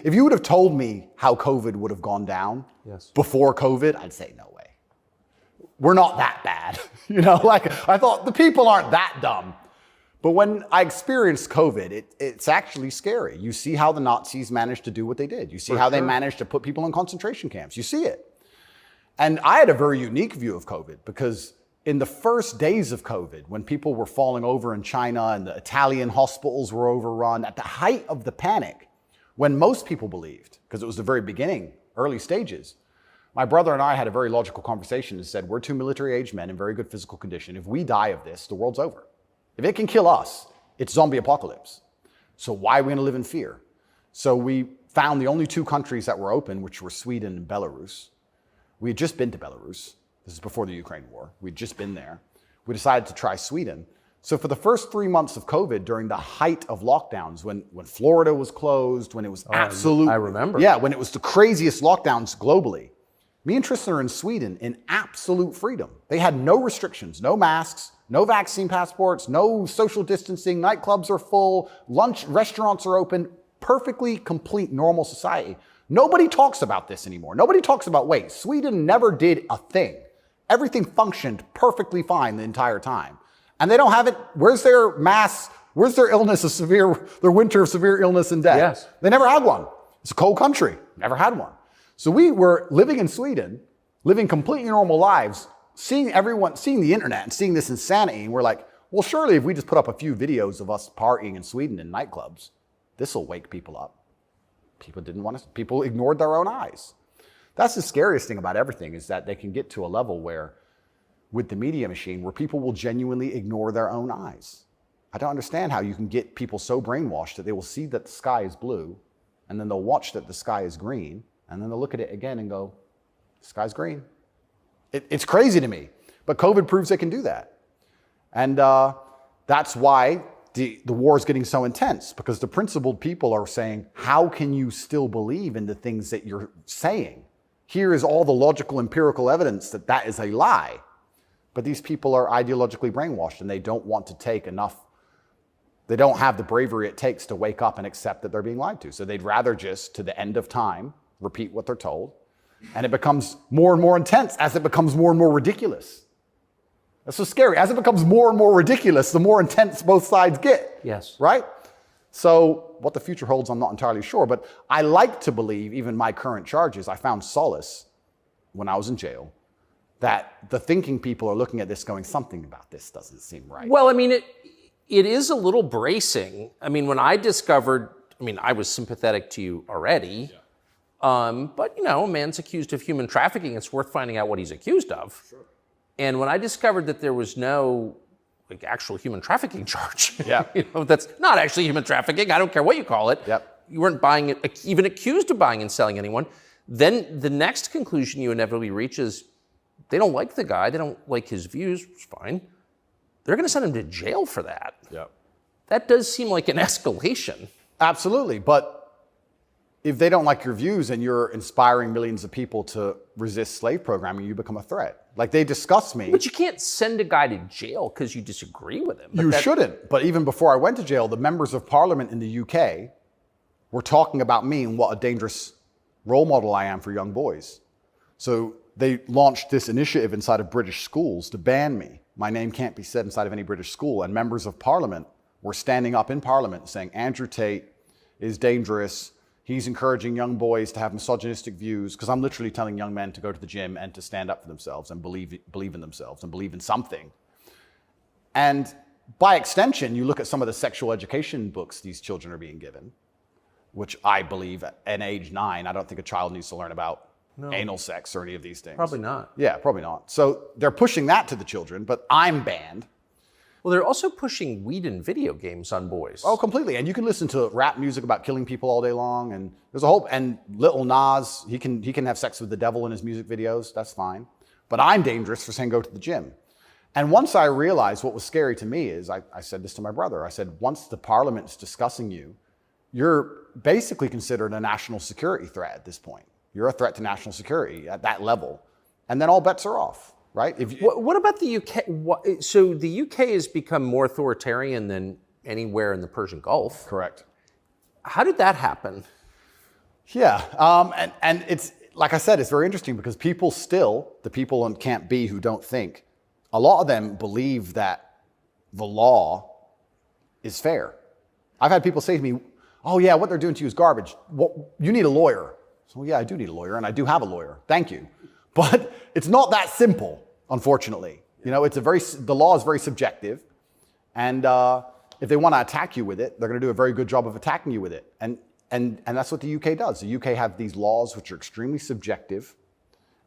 If you would have told me how COVID would have gone down before COVID, I'd say no way. We're not that bad. I thought the people aren't that dumb. But when I experienced COVID, it's actually scary. You see how the Nazis managed to do what they did. You see how they managed to put people in concentration camps. You see it. And I had a very unique view of COVID because in the first days of COVID, when people were falling over in China and the Italian hospitals were overrun, at the height of the panic, when most people believed, because it was the very beginning, early stages, my brother and I had a very logical conversation and said, we're two military-aged men in very good physical condition. If we die of this, the world's over. If it can kill us, it's zombie apocalypse. So why are we going to live in fear? So we found the only two countries that were open, which were Sweden and Belarus. We had just been to Belarus. This is before the Ukraine war. We'd just been there. We decided to try Sweden. So for the first 3 months of COVID, during the height of lockdowns, when Florida was closed, when it was absolute... I remember. Yeah, when it was the craziest lockdowns globally, me and Tristan are in Sweden in absolute freedom. They had no restrictions, no masks, no vaccine passports, no social distancing, nightclubs are full, restaurants are open, perfectly complete normal society. Nobody talks about this anymore. Nobody talks about, wait, Sweden never did a thing. Everything functioned perfectly fine the entire time. And they don't have it. Where's their mass? Where's their illness of their winter of severe illness and death? Yes. They never had one. It's a cold country. Never had one. So we were living in Sweden, living completely normal lives, seeing the internet and seeing this insanity. And we're like, well, surely if we just put up a few videos of us partying in Sweden in nightclubs, this will wake people up. People ignored their own eyes. That's the scariest thing about everything, is that they can get to a level where, with the media machine, where people will genuinely ignore their own eyes. I don't understand how you can get people so brainwashed that they will see that the sky is blue, and then they'll watch that the sky is green, and then they'll look at it again and go, the sky's green. It's crazy to me, but COVID proves they can do that. And that's why the war is getting so intense, because the principled people are saying, how can you still believe in the things that you're saying? Here is all the logical, empirical evidence that that is a lie. But these people are ideologically brainwashed, and they don't want to take enough. They don't have the bravery it takes to wake up and accept that they're being lied to. So they'd rather just, to the end of time, repeat what they're told. And it becomes more and more intense as it becomes more and more ridiculous. That's so scary. As it becomes more and more ridiculous, the more intense both sides get. Yes. Right? So what the future holds, I'm not entirely sure. But I like to believe, even my current charges, I found solace when I was in jail, that the thinking people are looking at this going, something about this doesn't seem right. Well, I mean, it is a little bracing. I mean, when I discovered, I was sympathetic to you already. Yeah. But, a man's accused of human trafficking. It's worth finding out what he's accused of. Sure. And when I discovered that there was no actual human trafficking charge, that's not actually human trafficking. I don't care what you call it. Yep. You weren't buying it, even accused of buying and selling anyone. Then the next conclusion you inevitably reach is they don't like the guy. They don't like his views. It's fine. They're going to send him to jail for that. Yep. That does seem like an escalation. Absolutely. But if they don't like your views and you're inspiring millions of people to resist slave programming, you become a threat. Like, they discuss me. But you can't send a guy to jail because you disagree with him. You shouldn't. But even before I went to jail, the members of parliament in the UK were talking about me and what a dangerous role model I am for young boys. So they launched this initiative inside of British schools to ban me. My name can't be said inside of any British school. And members of parliament were standing up in parliament saying, Andrew Tate is dangerous. He's encouraging young boys to have misogynistic views, because I'm literally telling young men to go to the gym and to stand up for themselves and believe in themselves and believe in something. And by extension, you look at some of the sexual education books these children are being given, which I believe at age 9, I don't think a child needs to learn about anal sex or any of these things. Probably not. Yeah, probably not. So they're pushing that to the children, but I'm banned. Well, they're also pushing weed and video games on boys. Oh, completely. And you can listen to rap music about killing people all day long. And there's a whole, and Lil Nas, he can have sex with the devil in his music videos. That's fine. But I'm dangerous for saying go to the gym. And once I realized what was scary to me is, I said this to my brother. I said, once the parliament's discussing you, you're basically considered a national security threat at this point. You're a threat to national security at that level. And then all bets are off. Right? What about the UK? So the UK has become more authoritarian than anywhere in the Persian Gulf. Correct. How did that happen? Yeah, and it's, like I said, it's very interesting because people still, the people in Camp B who don't think, a lot of them believe that the law is fair. I've had people say to me, oh yeah, what they're doing to you is garbage. Well, you need a lawyer. So yeah, I do need a lawyer, and I do have a lawyer. Thank you. But it's not that simple, unfortunately. You know, the law is very subjective, and if they want to attack you with it, they're going to do a very good job of attacking you with it. And that's what the UK does. The UK have these laws which are extremely subjective,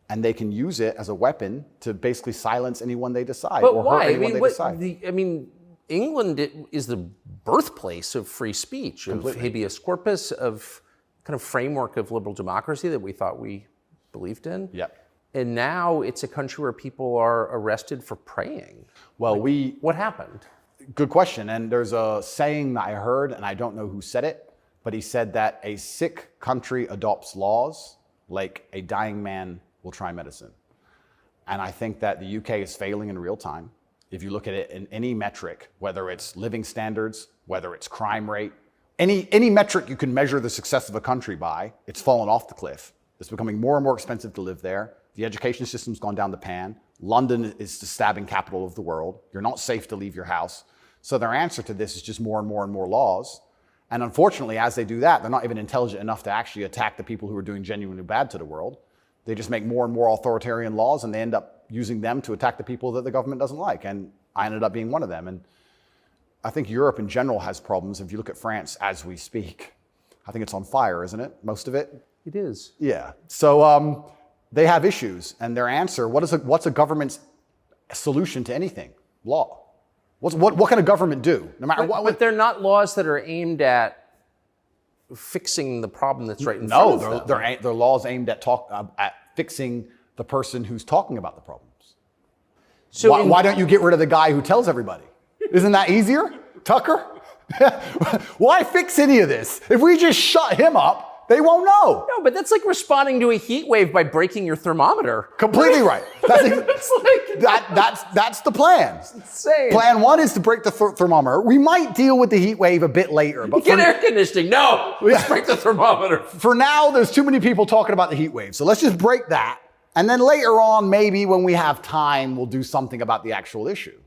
and they can use it as a weapon to basically silence anyone they decide, But or why? hurt anyone they decide. England is the birthplace of free speech, of habeas corpus, of kind of framework of liberal democracy that we thought we believed in. Yep. And now it's a country where people are arrested for praying. Well, what happened? Good question. And there's a saying that I heard, and I don't know who said it, but he said that a sick country adopts laws like a dying man will try medicine. And I think that the UK is failing in real time. If you look at it in any metric, whether it's living standards, whether it's crime rate, any metric you can measure the success of a country by, it's fallen off the cliff. It's becoming more and more expensive to live there. The education system's gone down the pan. London is the stabbing capital of the world. You're not safe to leave your house. So their answer to this is just more and more and more laws. And unfortunately, as they do that, they're not even intelligent enough to actually attack the people who are doing genuinely bad to the world. They just make more and more authoritarian laws, and they end up using them to attack the people that the government doesn't like. And I ended up being one of them. And I think Europe in general has problems. If you look at France as we speak, I think it's on fire, isn't it? Most of it? It is. Yeah. So they have issues, and their answer, what's a government's solution to anything? Law. What can a government do? No matter what. But they're not laws that are aimed at fixing the problem that's right in front of them. They're laws aimed at fixing the person who's talking about the problems. So why don't you get rid of the guy who tells everybody? Isn't that easier? Tucker? Why fix any of this? If we just shut him up, they won't know. No, but that's like responding to a heat wave by breaking your thermometer. Completely right. That's the plan. It's insane. Plan one is to break the thermometer. We might deal with the heat wave a bit later. But get air conditioning. No, let's break the thermometer. For now, there's too many people talking about the heat wave. So let's just break that. And then later on, maybe when we have time, we'll do something about the actual issue.